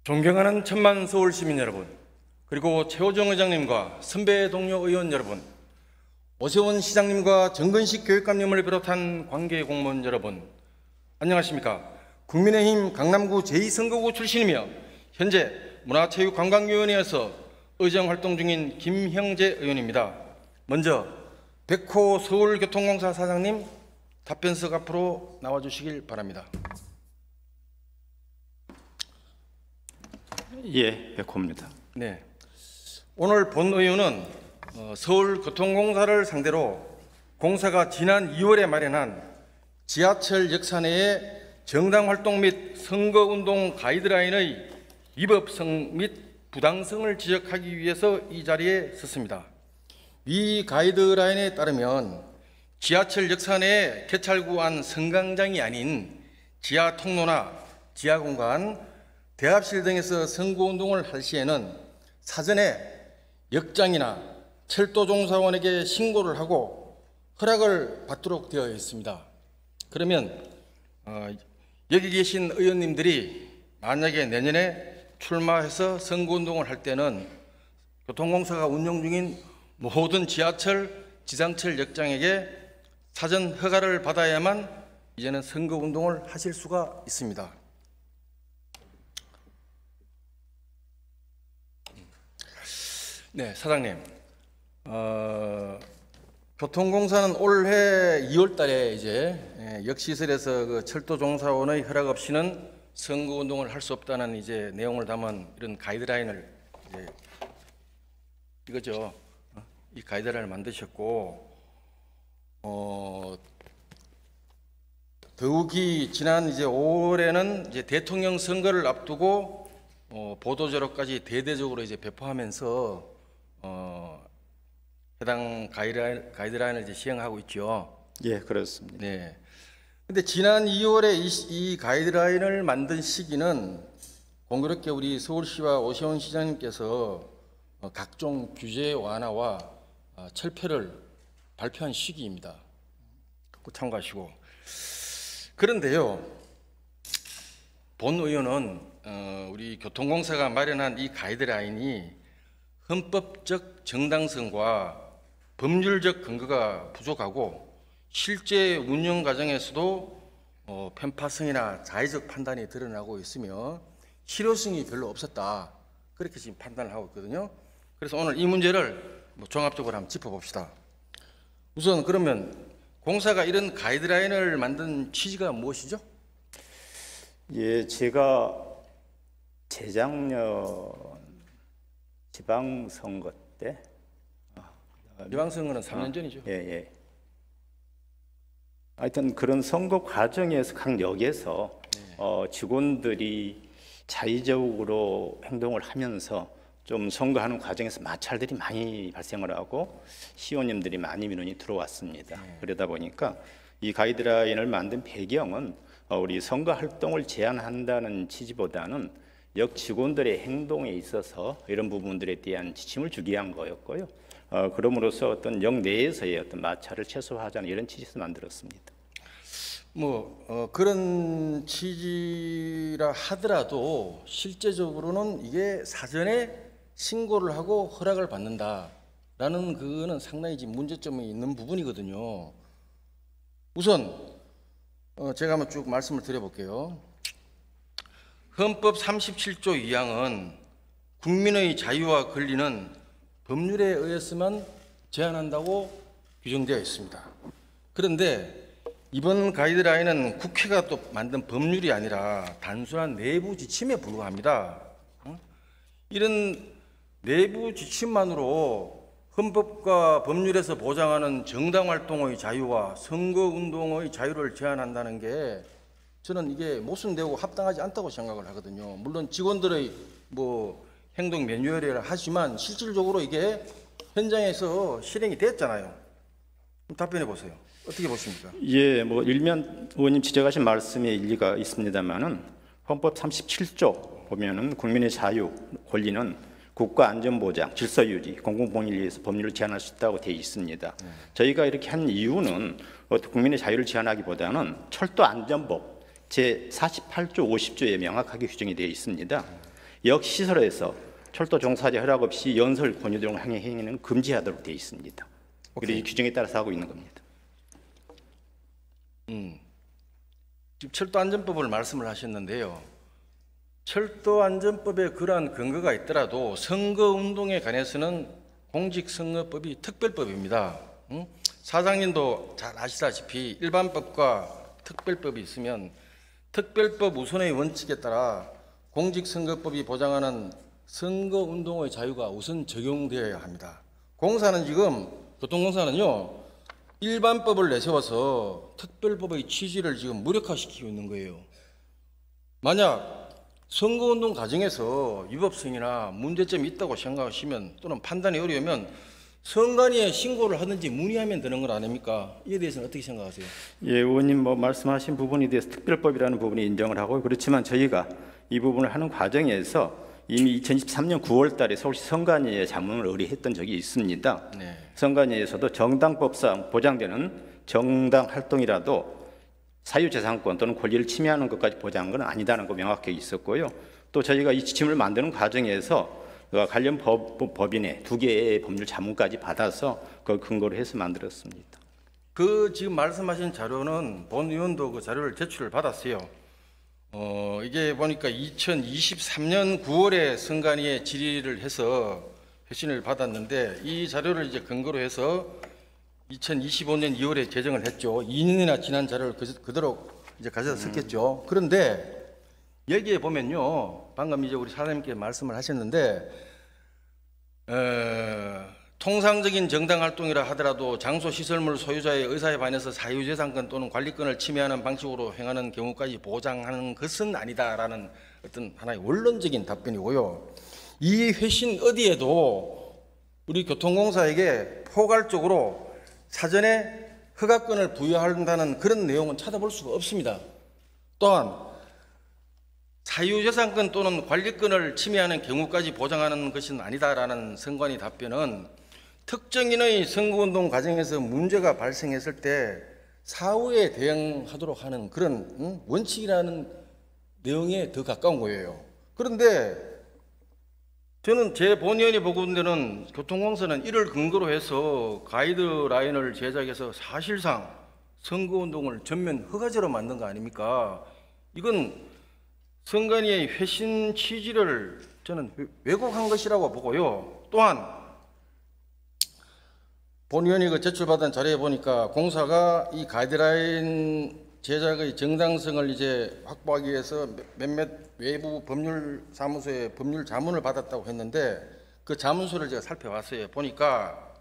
존경하는 천만 서울 시민 여러분, 그리고 최호정 의장님과 선배 동료 의원 여러분, 오세훈 시장님과 정근식 교육감님을 비롯한 관계 공무원 여러분, 안녕하십니까? 국민의힘 강남구 제2선거구 출신이며 현재 문화체육관광위원회에서 의정활동 중인 김형재 의원입니다. 먼저 백호 서울교통공사 사장님 답변석 앞으로 나와주시길 바랍니다. 예, 백호입니다. 네, 오늘 본 의원은 서울교통공사를 상대로 공사가 지난 2월에 마련한 지하철 역사 내의 정당활동 및 선거운동 가이드라인의 위법성 및 부당성을 지적하기 위해서 이 자리에 섰습니다. 이 가이드라인에 따르면 지하철 역사 내의 개찰구 안 승강장이 아닌 지하 통로나 지하 공간, 대합실 등에서 선거운동을 할 시에는 사전에 역장이나 철도종사원에게 신고를 하고 허락을 받도록 되어 있습니다. 그러면 여기 계신 의원님들이 만약에 내년에 출마해서 선거운동을 할 때는 교통공사가 운영 중인 모든 지하철, 지상철 역장에게 사전 허가를 받아야만 이제는 선거운동을 하실 수가 있습니다. 네, 사장님. 교통공사는 올해 2월 달에 이제 역시설에서 그 철도종사원의 허락 없이는 선거운동을 할 수 없다는 이제 내용을 담은 이런 가이드라인을 이제 이거죠. 이 가이드라인을 만드셨고, 더욱이 지난 이제 5월에는 이제 대통령 선거를 앞두고 보도자료까지 대대적으로 이제 배포하면서 해당 가이드라인을 이제 시행하고 있죠. 예, 그렇습니다. 네. 근데 지난 2월에 이 가이드라인을 만든 시기는 공교롭게 우리 서울시와 오세훈 시장님께서 각종 규제 완화와 철폐를 발표한 시기입니다. 꼭 참고하시고. 그런데요, 본 의원은 우리 교통공사가 마련한 이 가이드라인이 헌법적 정당성과 법률적 근거가 부족하고 실제 운영 과정에서도 편파성이나 자의적 판단이 드러나고 있으며 실효성이 별로 없었다, 그렇게 지금 판단을 하고 있거든요. 그래서 오늘 이 문제를 종합적으로 한번 짚어봅시다. 우선 그러면 공사가 이런 가이드라인을 만든 취지가 무엇이죠? 예, 제가 재작년 지방선거 때 지방선거는 3년 전이죠. 예, 예. 하여튼 그런 선거 과정에서 각 역에서 직원들이 자의적으로 행동을 하면서 좀 선거하는 과정에서 마찰들이 많이 발생을 하고 시의원님들이 많이 민원이 들어왔습니다. 그러다 보니까 이 가이드라인을 만든 배경은 우리 선거 활동을 제한한다는 취지보다는 역 직원들의 행동에 있어서 이런 부분들에 대한 지침을 주기 위한 거였고요. 그럼으로써 어떤 역 내에서의 어떤 마찰을 최소화하자는 이런 취지에서 만들었습니다. 그런 취지라 하더라도 실제적으로는 이게 사전에 신고를 하고 허락을 받는다라는 그거는 상당히 지금 문제점이 있는 부분이거든요. 우선 제가 한번 쭉 말씀을 드려볼게요. 헌법 37조 2항은 국민의 자유와 권리는 법률에 의해서만 제한한다고 규정되어 있습니다. 그런데 이번 가이드라인은 국회가 또 만든 법률이 아니라 단순한 내부 지침에 불과합니다. 이런 내부 지침만으로 헌법과 법률에서 보장하는 정당활동의 자유와 선거운동의 자유를 제한한다는 게 저는 이게 모순되고 합당하지 않다고 생각을 하거든요. 물론 직원들의 행동 매뉴얼이라 하지만 실질적으로 이게 현장에서 실행이 됐잖아요. 답변해 보세요. 어떻게 보십니까? 예, 일면 의원님 지적하신 말씀에 일리가 있습니다만은 헌법 37조 보면은 국민의 자유, 권리는 국가 안전보장, 질서 유지, 공공복리를 위해서 법률을 제한할 수 있다고 되어 있습니다. 저희가 이렇게 한 이유는 국민의 자유를 제한하기보다는 철도안전법 제48조 50조에 명확하게 규정이 되어 있습니다. 역시설에서 철도 종사자 허락 없이 연설 권유 등 행위는 금지하도록 되어 있습니다. 그리고 이 규정에 따라서 하고 있는 겁니다. 지금 철도안전법을 말씀을 하셨는데요. 철도안전법에 그러한 근거가 있더라도 선거운동에 관해서는 공직선거법이 특별법입니다. 사장님도 잘 아시다시피 일반법과 특별법이 있으면 특별법 우선의 원칙에 따라 공직선거법이 보장하는 선거운동의 자유가 우선 적용되어야 합니다. 공사는 지금 교통공사는요 일반법을 내세워서 특별법의 취지를 지금 무력화시키고 있는 거예요. 만약 선거운동 과정에서 위법성이나 문제점이 있다고 생각하시면 또는 판단이 어려우면 선관위에 신고를 하든지 문의하면 되는 것 아닙니까? 이에 대해서는 어떻게 생각하세요? 예, 의원님 말씀하신 부분에 대해서 특별법이라는 부분이 인정을 하고 그렇지만 저희가 이 부분을 하는 과정에서 이미 2023년 9월 달에 서울시 선관위에 자문을 의뢰했던 적이 있습니다. 네. 선관위에서도 정당법상 보장되는 정당 활동이라도 사유재산권 또는 권리를 침해하는 것까지 보장한 건 아니다는 거 명확하게 있었고요. 또 저희가 이 지침을 만드는 과정에서 관련 법인의 2개의 법률 자문까지 받아서 그걸 근거로 해서 만들었습니다. 그 지금 말씀하신 자료는 본 의원도 그 자료를 제출을 받았어요. 이게 보니까 2023년 9월에 선관위에 질의를 해서 회신을 받았는데 이 자료를 이제 근거로 해서 2025년 2월에 제정을 했죠. 2년이나 지난 자료를 그대로 이제 가져다 썼겠죠. 그런데 여기에 보면요, 방금 이제 우리 사장님께 말씀을 하셨는데 통상적인 정당 활동이라 하더라도 장소 시설물 소유자의 의사에 반해서 사유재산권 또는 관리권을 침해하는 방식으로 행하는 경우까지 보장하는 것은 아니다라는 어떤 하나의 원론적인 답변이고요. 이 회신 어디에도 우리 교통공사에게 포괄적으로 사전에 허가권을 부여한다는 그런 내용은 찾아볼 수가 없습니다. 또한 사유재산권 또는 관리권을 침해하는 경우까지 보장하는 것은 아니다라는 선관위 답변은 특정인의 선거운동 과정에서 문제가 발생했을 때 사후에 대응하도록 하는 그런 원칙이라는 내용에 더 가까운 거예요. 그런데 저는 제 본의원이 보건대는 교통공사는 이를 근거로 해서 가이드라인을 제작해서 사실상 선거운동을 전면 허가제로 만든 거 아닙니까? 이건 선관위의 회신 취지를 저는 왜곡한 것이라고 보고요. 또한 본의원이 그 제출받은 자료에 보니까 공사가 이 가이드라인 제작의 정당성을 이제 확보하기 위해서 몇몇 외부 법률 사무소에 법률 자문을 받았다고 했는데 그 자문서를 제가 살펴봤어요. 보니까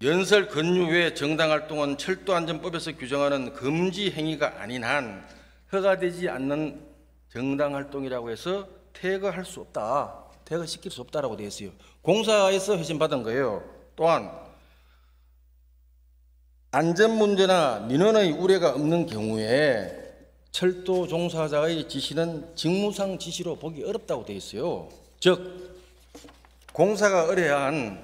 연설 권유 외 정당 활동은 철도안전법에서 규정하는 금지 행위가 아닌 한 허가되지 않는 정당 활동이라고 해서 퇴거할 수 없다, 퇴거시킬 수 없다라고 되어 있어요. 공사에서 회신 받은 거예요. 또한 안전 문제나 민원의 우려가 없는 경우에 철도 종사자의 지시는 직무상 지시로 보기 어렵다고 되어 있어요. 즉 공사가 의뢰한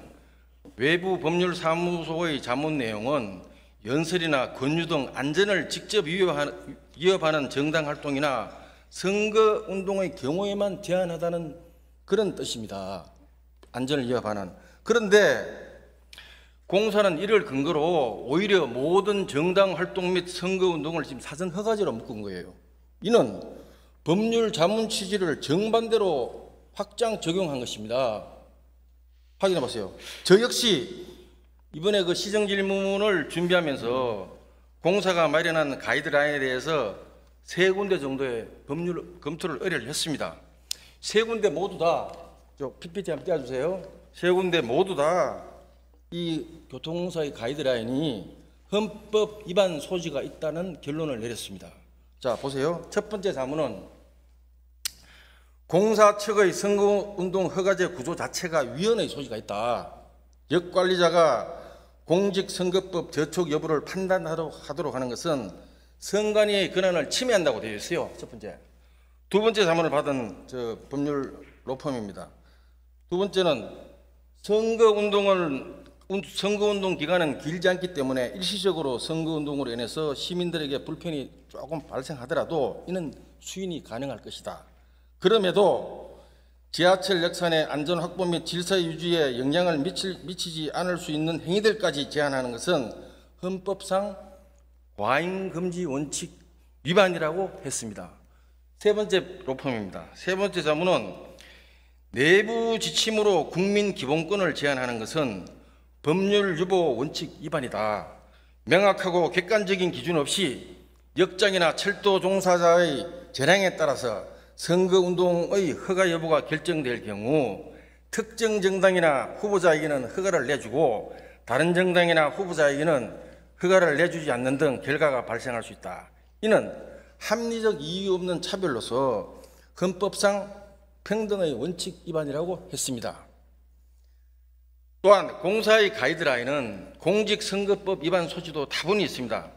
외부 법률 사무소의 자문 내용은 연설이나 권유 등 안전을 직접 위협하는 정당 활동이나 선거 운동의 경우에만 제한하다는 그런 뜻입니다. 안전을 위협하는. 그런데 공사는 이를 근거로 오히려 모든 정당 활동 및 선거 운동을 지금 사전 허가제로 묶은 거예요. 이는 법률 자문 취지를 정반대로 확장 적용한 것입니다. 확인해 보세요. 저 역시 이번에 그 시정 질문을 준비하면서 공사가 마련한 가이드라인에 대해서 3군데 정도의 법률 검토를 의뢰를 했습니다. 3군데 모두 다, 저 PPT 한번 띄워주세요. 3군데 모두 다 이 교통공사의 가이드라인이 헌법 위반 소지가 있다는 결론을 내렸습니다. 자, 보세요. 첫 번째 자문은 공사 측의 선거운동 허가제 구조 자체가 위헌의 소지가 있다. 역관리자가 공직선거법 저촉 여부를 판단하도록 하는 것은 선관위의 권한을 침해한다고 되어 있어요. 첫 번째. 두 번째 자문을 받은 법률 로펌입니다. 두 번째는 선거운동 기간은 길지 않기 때문에 일시적으로 선거운동으로 인해서 시민들에게 불편이 조금 발생하더라도 이는 수인이 가능할 것이다. 그럼에도 지하철 역산의 안전 확보 및 질서 유지에 영향을 미치지 않을 수 있는 행위들까지 제한하는 것은 헌법상 과잉 금지 원칙 위반이라고 했습니다. 세 번째 로펌입니다. 세 번째 자문은 내부 지침으로 국민 기본권을 제한하는 것은 법률 유보 원칙 위반이다. 명확하고 객관적인 기준 없이 역장이나 철도 종사자의 재량에 따라서 선거운동의 허가 여부가 결정될 경우 특정 정당이나 후보자에게는 허가를 내주고 다른 정당이나 후보자에게는 허가를 내주지 않는 등 결과가 발생할 수 있다. 이는 합리적 이유 없는 차별로서 헌법상 평등의 원칙 위반이라고 했습니다. 또한 공사의 가이드라인은 공직선거법 위반 소지도 다분히 있습니다.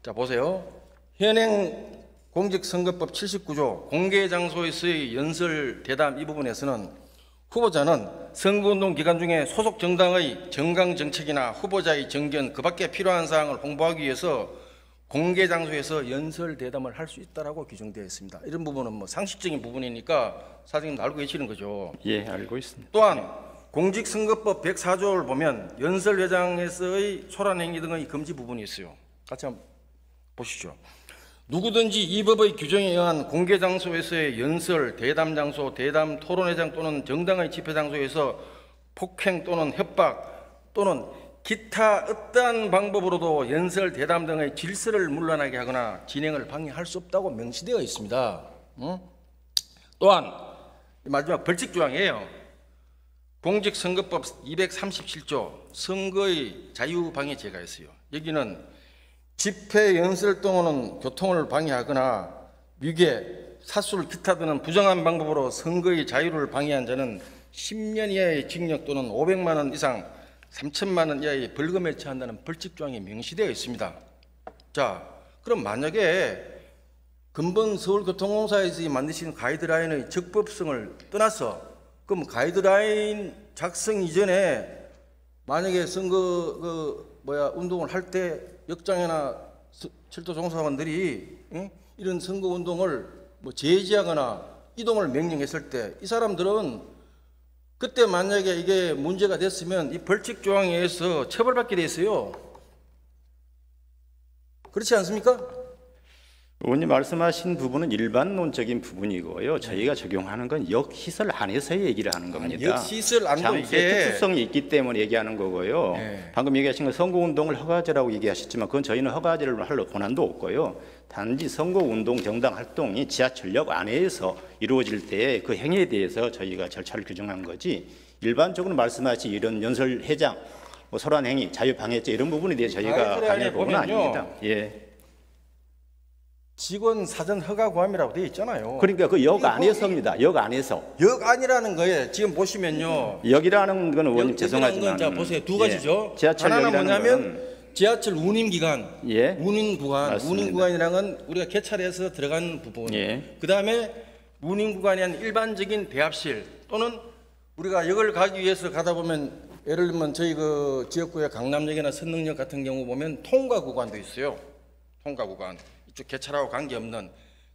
자, 보세요. 현행 공직선거법 79조 공개장소에서의 연설 대담 이 부분에서는 후보자는 선거운동 기간 중에 소속 정당의 정강정책이나 후보자의 정견 그 밖에 필요한 사항을 홍보하기 위해서 공개장소에서 연설 대담을 할 수 있다라고 규정되어 있습니다. 이런 부분은 뭐 상식적인 부분이니까 사장님도 알고 계시는 거죠. 예, 알고 있습니다. 또한 공직선거법 104조를 보면 연설회장에서의 소란행위 등의 금지 부분이 있어요. 같이 한번 보시죠. 누구든지 이 법의 규정에 의한 공개장소에서의 연설, 대담장소, 대담 토론회장 또는 정당의 집회장소에서 폭행 또는 협박 또는 기타 어떠한 방법으로도 연설, 대담 등의 질서를 문란하게 하거나 진행을 방해할 수 없다고 명시되어 있습니다. 또한 마지막 벌칙조항이에요. 공직선거법 237조 선거의 자유방해죄가 있어요. 여기는 집회, 연설 또는 교통을 방해하거나 위계, 사술, 기타 등은 부정한 방법으로 선거의 자유를 방해한 자는 10년 이하의 징역 또는 500만 원 이상 3천만 원 이하의 벌금에 처한다는 벌칙조항이 명시되어 있습니다. 자, 그럼 만약에 근본 서울교통공사에서 만드신 가이드라인의 적법성을 떠나서 그럼 가이드라인 작성 이전에 만약에 선거 운동을 할 때 역장이나 철도 종사원들이 이런 선거 운동을 제지하거나 이동을 명령했을 때 이 사람들은 그때 만약에 이게 문제가 됐으면 이 벌칙 조항에 의해서 처벌받게 돼 있어요. 그렇지 않습니까? 의원님 말씀하신 부분은 일반론적인 부분이고요. 저희가 적용하는 건 역시설 안에서의 얘기를 하는 겁니다. 역시설 안도 장소의 이게 특수성이 있기 때문에 얘기하는 거고요. 네. 방금 얘기하신 건 선거운동을 허가제라고 얘기하셨지만 그건 저희는 허가제를 할 권한도 없고요. 단지 선거운동 정당 활동이 지하철역 안에서 이루어질 때 그 행위에 대해서 저희가 절차를 규정한 거지 일반적으로 말씀하신 이런 연설회장, 소란행위, 자유방해죄 이런 부분에 대해서 저희가 관여할 부분은 아닙니다. 예. 직원 사전 허가 구함이라고 되어 있잖아요. 그러니까 그 역 안에서입니다. 역 안에서. 역 안이라는 거에 지금 보시면요. 역이라는 건 의원님 죄송하지만 자 보세요. 두 가지죠. 지하철 하나는 역이라는 뭐냐면 지하철 운임 기간, 예. 운임 구간, 맞습니다. 운임 구간이라는 건 우리가 개찰해서 들어간 부분. 예. 그 다음에 운임 구간이 아닌 일반적인 대합실 또는 우리가 역을 가기 위해서 가다 보면 예를 들면 저희 그 지역구의 강남역이나 선릉역 같은 경우 보면 통과 구간도 있어요. 통과 구간. 이쪽 개찰하고 관계없는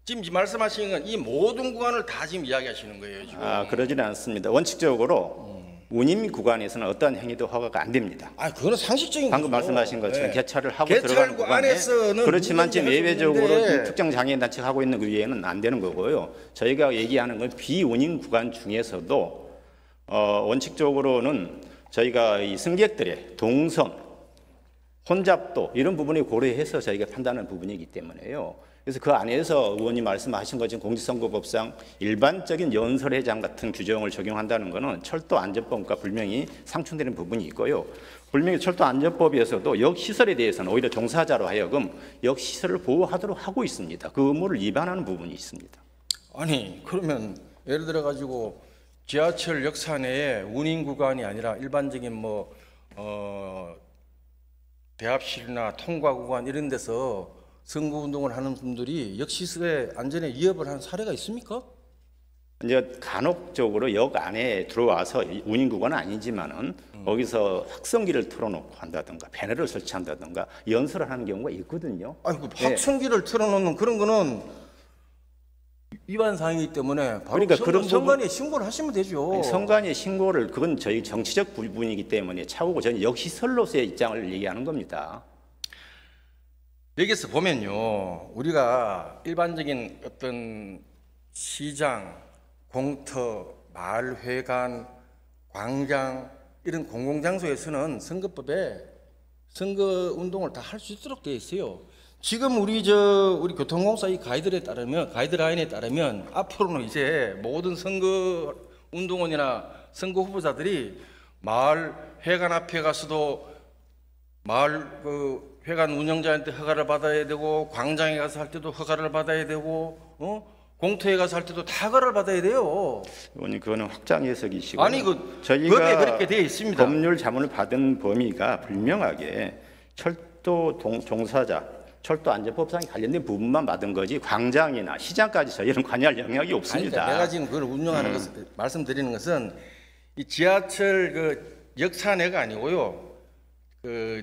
지금 말씀하시는 건 이 모든 구간을 다 지금 이야기하시는 거예요. 지금. 그러지는 않습니다. 원칙적으로 운임 구간에서는 어떠한 행위도 허가가 안 됩니다. 그거는 상식적인 방금 거죠. 말씀하신 것처럼 네. 개찰을 하고 개찰구 들어가는 구간에 안에서는 그렇지만 지금 예외적으로 있는데. 특정 장애인 단체가 하고 있는 그 위에는 안 되는 거고요. 저희가 얘기하는 건 비운임 구간 중에서도 원칙적으로는 저희가 이 승객들의 동선 혼잡도 이런 부분을 고려해서 저희가 판단하는 부분이기 때문에요. 그래서 그 안에서 의원님 말씀하신 것처럼 공직선거법상 일반적인 연설회장 같은 규정을 적용한다는 것은 철도안전법과 분명히 상충되는 부분이 있고요. 분명히 철도안전법에서도 역시설에 대해서는 오히려 종사자로 하여금 역시설을 보호하도록 하고 있습니다. 그 의무를 위반하는 부분이 있습니다. 아니 그러면 예를 들어 가지고 지하철 역사 내에 운임 구간이 아니라 일반적인 대합실이나 통과 구간 이런 데서 선거운동을 하는 분들이 역시설의 안전에 위협을 한 사례가 있습니까? 이제 간혹적으로 역 안에 들어와서 운임 구간은 아니지만은 거기서 확성기를 틀어놓고 한다든가 배너를 설치한다든가 연설을 하는 경우가 있거든요. 확성기를 틀어놓는 그런 거는 위반 사항이기 때문에 바로 그러니까 그런 선관위에 신고를 하시면 되죠. 선관위 신고를 그건 저희 정치적 부분이기 때문에 차후고 저는 역시설로서의 입장을 얘기하는 겁니다. 여기서 보면요, 우리가 일반적인 어떤 시장, 공터, 마을회관, 광장 이런 공공장소에서는 선거법에 선거운동을 다 할 수 있도록 되어 있어요. 지금 우리 교통공사 이 가이드라인에 따르면 앞으로는 이제 모든 선거운동원이나 선거 후보자들이 마을 회관 앞에 가서도 마을 회관 운영자한테 허가를 받아야 되고, 광장에 가서 할 때도 허가를 받아야 되고, 공터에 가서 할 때도 다 허가를 받아야 돼요. 의원님 그거는 확장 해석이시고 아니 저희가 법에 그렇게 되어 있습니다. 법률 자문을 받은 범위가 분명하게 철도 종사자, 철도 안전법상에 관련된 부분만 받은 거지 광장이나 시장까지 저희는 관여할 영역이 없습니다. 아니, 내가 지금 그걸 운영하는 것을 말씀드리는 것은 이 지하철 역사 내가 아니고요.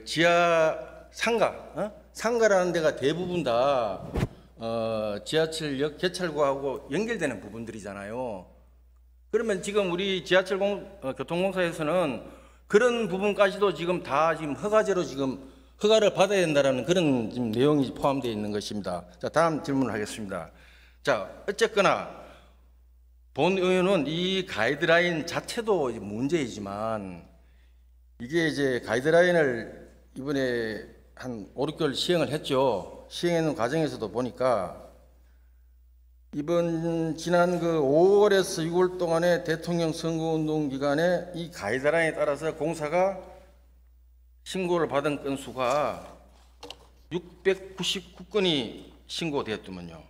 지하 상가라는 데가 대부분 다 지하철역 개찰구하고 연결되는 부분들이잖아요. 그러면 지금 우리 지하철 교통공사에서는 그런 부분까지도 지금 다 지금 허가제로 지금 허가를 받아야 된다라는 그런 지금 내용이 포함되어 있는 것입니다. 자, 다음 질문을 하겠습니다. 자, 어쨌거나 본 의원은 이 가이드라인 자체도 문제이지만 이게 이제 가이드라인을 이번에 한 5, 6개월 시행을 했죠. 시행하는 과정에서도 보니까 지난 5월에서 6월 동안의 대통령 선거운동 기간에 이 가이드라인에 따라서 공사가 신고를 받은 건수가 699건이 신고되었더만요.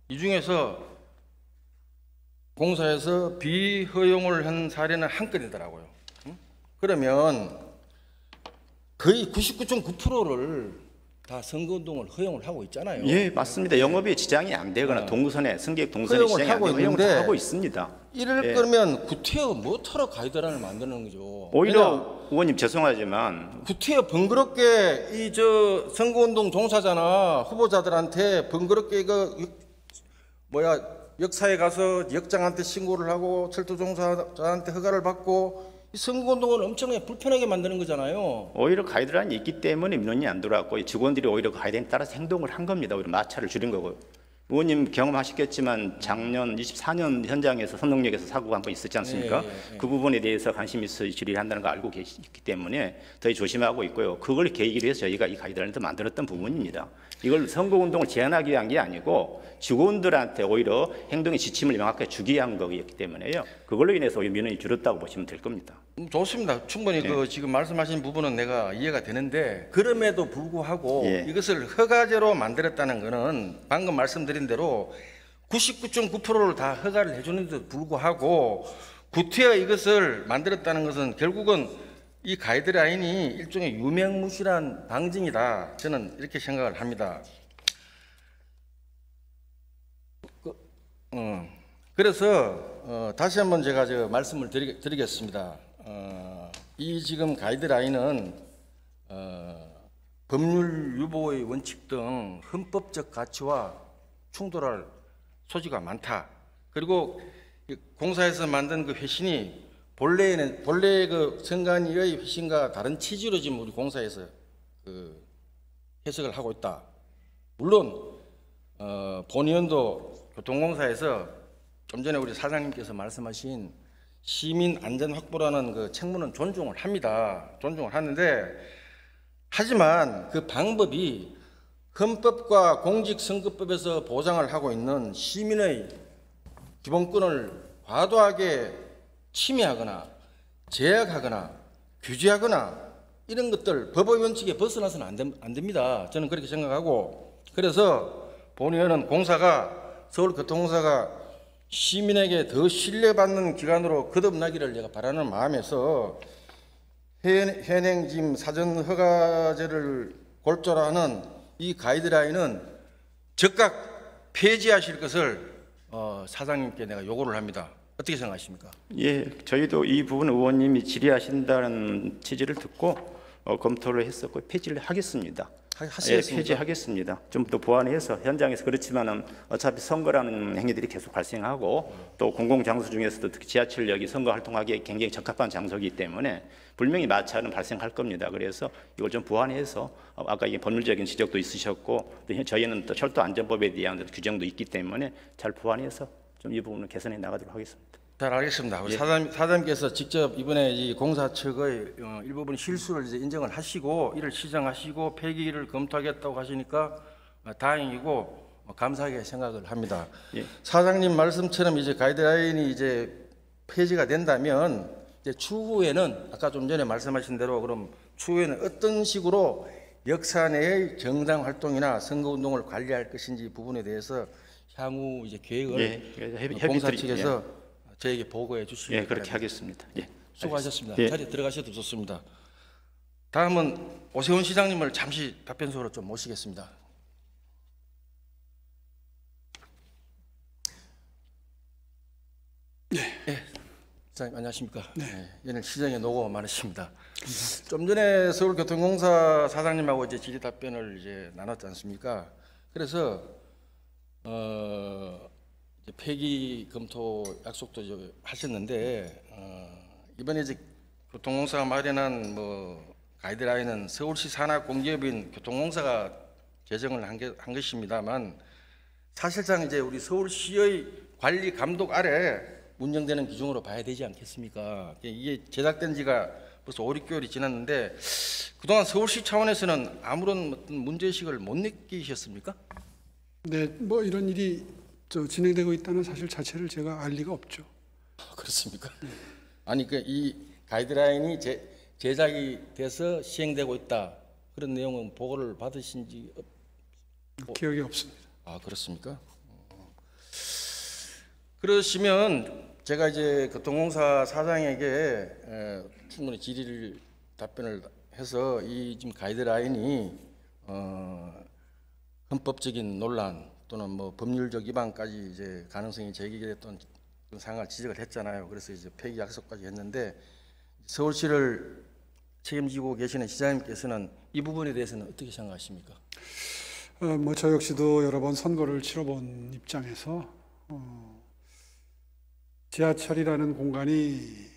이 중에서 공사에서 비허용을 한 사례는 한 건이더라고요. 그러면 거의 99.9%를 다 선거운동을 허용을 하고 있잖아요. 예, 맞습니다. 영업에 지장이 안 되거나 동선에 승객 동선에 허용을 지장이 안 하고 되고 허용을 있는데 다 하고 있습니다. 이럴 거면 구태여 뭐하러 가이드라인을 만드는 거죠. 오히려 의원님 죄송하지만 구태여 번거롭게 선거운동 종사자나 후보자들한테 번거롭게 역사에 가서 역장한테 신고를 하고 철도 종사자한테 허가를 받고 이 선거운동을 엄청나게 불편하게 만드는 거잖아요. 오히려 가이드라인이 있기 때문에 민원이 안 들어왔고 직원들이 오히려 가이드라인에 따라서 행동을 한 겁니다. 오히려 마찰을 줄인 거고. 의원님 경험하셨겠지만 작년 24년 현장에서 선릉역에서 사고가 한 번 있었지 않습니까? 그 부분에 대해서 관심 있어 질의한다는 걸 알고 계시기 때문에 더 조심하고 있고요. 그걸 계기로 해서 저희가 이 가이드라인을 만들었던 부분입니다. 이걸 선거운동을 제한하기 위한 게 아니고 직원들한테 오히려 행동의 지침을 명확하게 주기 위한 거였기 때문에요. 그걸로 인해서 오히려 민원이 줄었다고 보시면 될 겁니다. 좋습니다. 충분히 지금 말씀하신 부분은 내가 이해가 되는데 그럼에도 불구하고 이것을 허가제로 만들었다는 것은 방금 말씀드린 대로 99.9%를 다 허가를 해주는데도 불구하고 구태여 이것을 만들었다는 것은 결국은 이 가이드라인이 일종의 유명무실한 방증이다. 저는 이렇게 생각을 합니다. 그래서 다시 한번 제가 말씀을 드리겠습니다. 이 지금 가이드라인은 법률 유보의 원칙 등 헌법적 가치와 충돌할 소지가 많다. 그리고 공사에서 만든 그 회신이 본래 선관위의 회신과 다른 취지로 지금 우리 공사에서 해석을 하고 있다. 물론 본 의원도 교통공사에서 좀 전에 우리 사장님께서 말씀하신 시민 안전 확보라는 책무는 존중을 합니다. 존중을 하는데 하지만 그 방법이 헌법과 공직선거법에서 보장을 하고 있는 시민의 기본권을 과도하게 침해하거나 제약하거나 규제하거나 이런 것들 법의 원칙에 벗어나서는 안 됩니다. 저는 그렇게 생각하고 그래서 본 의원은 서울교통공사가 시민에게 더 신뢰받는 기관으로 거듭나기를 제가 바라는 마음에서 현행 지금 사전 허가제를 골조로 하는 이 가이드라인은 즉각 폐지하실 것을 사장님께 내가 요구를 합니다. 어떻게 생각하십니까? 예, 저희도 이 부분 의원님이 질의하신다는 취지를 듣고 검토를 했었고 폐지를 하겠습니다. 예, 하시겠습니까? 폐지하겠습니다. 좀 더 보완해서 현장에서 그렇지만은 어차피 선거라는 행위들이 계속 발생하고 또 공공장소 중에서도 특히 지하철역이 선거 활동하기에 굉장히 적합한 장소이기 때문에 분명히 마찰은 발생할 겁니다. 그래서 이걸 좀 보완해서 아까 이게 법률적인 지적도 있으셨고 또 저희는 또 철도 안전법에 대한 규정도 있기 때문에 잘 보완해서 좀 이 부분을 개선해 나가도록 하겠습니다. 잘 알겠습니다. 우리 예. 사장님께서 직접 이번에 이 공사 측의 일부분 실수를 이제 인정을 하시고 이를 시정하시고 폐기를 검토하겠다고 하시니까 다행이고 감사하게 생각을 합니다. 예. 사장님 말씀처럼 이제 가이드라인이 이제 폐지가 된다면 이제 추후에는 아까 좀 전에 말씀하신 대로 그럼 추후에는 어떤 식으로 역사 내의 정당 활동이나 선거 운동을 관리할 것인지 부분에 대해서 향후 이제 계획을 예, 공사 측에서 저에게 보고해 주시기 예, 그렇게 바랍니다. 하겠습니다. 예, 수고하셨습니다. 예. 자리에 들어가셔도 좋습니다. 다음은 오세훈 시장님을 잠시 답변소로 좀 모시겠습니다. 네. 시장님 안녕하십니까? 네. 얘는 시장에 노고 많으십니다. 좀 전에 서울교통공사 사장님하고 이제 질의 답변을 이제 나눴지 않습니까? 그래서 이제 폐기 검토 약속도 이제 하셨는데 이번에 이제 교통공사가 마련한 뭐 가이드라인은 서울시 산하 공기업인 교통공사가 제정을 한 것입니다만 사실상 이제 우리 서울시의 관리 감독 아래 운영되는 규정으로 봐야 되지 않겠습니까? 이게 제작된 지가 벌써 5, 6개월이 지났는데 그동안 서울시 차원에서는 아무런 어떤 문제의식을 못 느끼셨습니까? 네, 뭐 이런 일이 진행되고 있다는 사실 자체를 제가 알 리가 없죠. 그렇습니까? 아니 그 이 가이드라인이 제작이 돼서 시행되고 있다 그런 내용은 보고를 받으신지 기억이 없습니다. 아 그렇습니까? 그러시면 제가 이제 교통공사 사장에게 충분히 질의를 답변을 해서 이 지금 가이드라인이 헌법적인 논란 또는 뭐 법률적 위반까지 이제 가능성이 제기됐던 그런 상황을 지적을 했잖아요. 그래서 이제 폐기 약속까지 했는데 서울시를 책임지고 계시는 시장님께서는 이 부분에 대해서는 어떻게 생각하십니까? 뭐 저 역시도 여러 번 선거를 치러본 입장에서 지하철이라는 공간이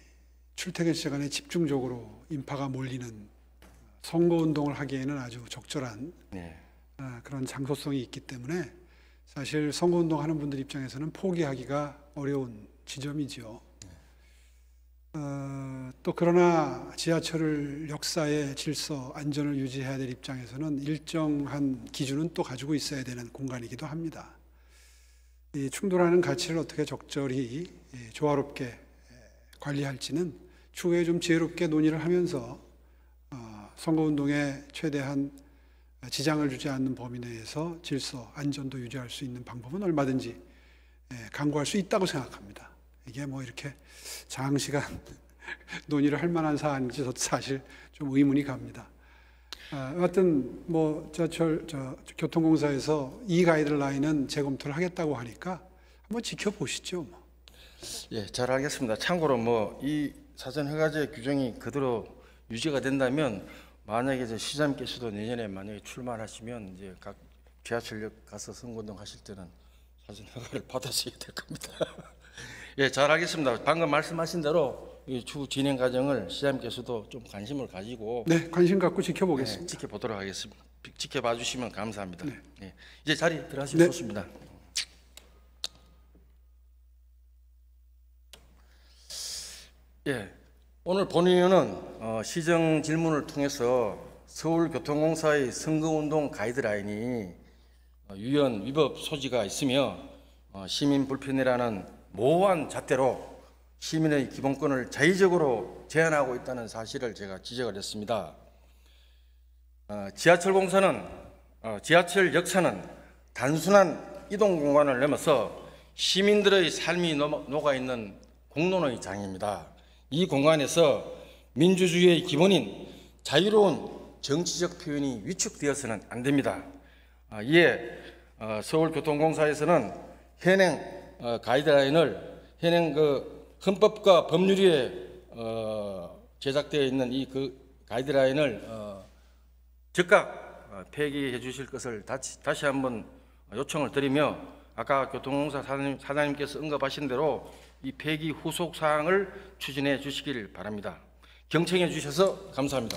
출퇴근 시간에 집중적으로 인파가 몰리는 선거 운동을 하기에는 아주 적절한 네. 그런 장소성이 있기 때문에 사실 선거 운동하는 분들 입장에서는 포기하기가 어려운 지점이죠. 또 그러나 지하철을 역사의 질서, 안전을 유지해야 될 입장에서는 일정한 기준은 또 가지고 있어야 되는 공간이기도 합니다. 이 충돌하는 가치를 어떻게 적절히 조화롭게 관리할지는 추후에 좀 지혜롭게 논의를 하면서 선거운동에 최대한 지장을 주지 않는 범위 내에서 질서, 안전도 유지할 수 있는 방법은 얼마든지 강구할 수 있다고 생각합니다. 이게 뭐 이렇게 장시간 논의를 할 만한 사안인지 저도 사실 좀 의문이 갑니다. 하여튼 뭐 교통공사에서 이 가이드라인은 재검토를 하겠다고 하니까 한번 지켜보시죠. 뭐. 예, 잘 알겠습니다. 참고로 뭐 이 사전 허가제 규정이 그대로 유지가 된다면 만약에 이제 시장님께서도 내년에 만약에 출마하시면 이제 각 지하철역 가서 선거운동 하실 때는 사전 허가를 받으셔야 될 겁니다. 예, 잘 알겠습니다. 방금 말씀하신 대로 이 추후 진행 과정을 시장님께서도 좀 관심을 가지고 네, 관심 갖고 지켜보겠습니다. 지켜보도록 하겠습니다. 지켜봐 주시면 감사합니다. 네. 예, 이제 자리 들어가시면 네. 좋습니다. 예, 오늘 본의원은 시정 질문을 통해서 서울교통공사의 선거운동 가이드라인이 유연 위법 소지가 있으며 시민 불편이라는 모호한 잣대로 시민의 기본권을 자의적으로 제한하고 있다는 사실을 제가 지적을 했습니다. 지하철 공사는 지하철 역사는 단순한 이동 공간을 넘어서 시민들의 삶이 녹아 있는 공론의 장입니다. 이 공간에서 민주주의의 기본인 자유로운 정치적 표현이 위축되어서는 안 됩니다. 이에 서울교통공사에서는 현행 가이드라인을 현행 그 헌법과 법률에 제작되어 있는 이 그 가이드라인을 즉각 폐기해 주실 것을 다시 한번 요청을 드리며 아까 교통공사 사장님께서 언급하신 대로 이 폐기 후속 사항을 추진해 주시길 바랍니다. 경청해 주셔서 감사합니다.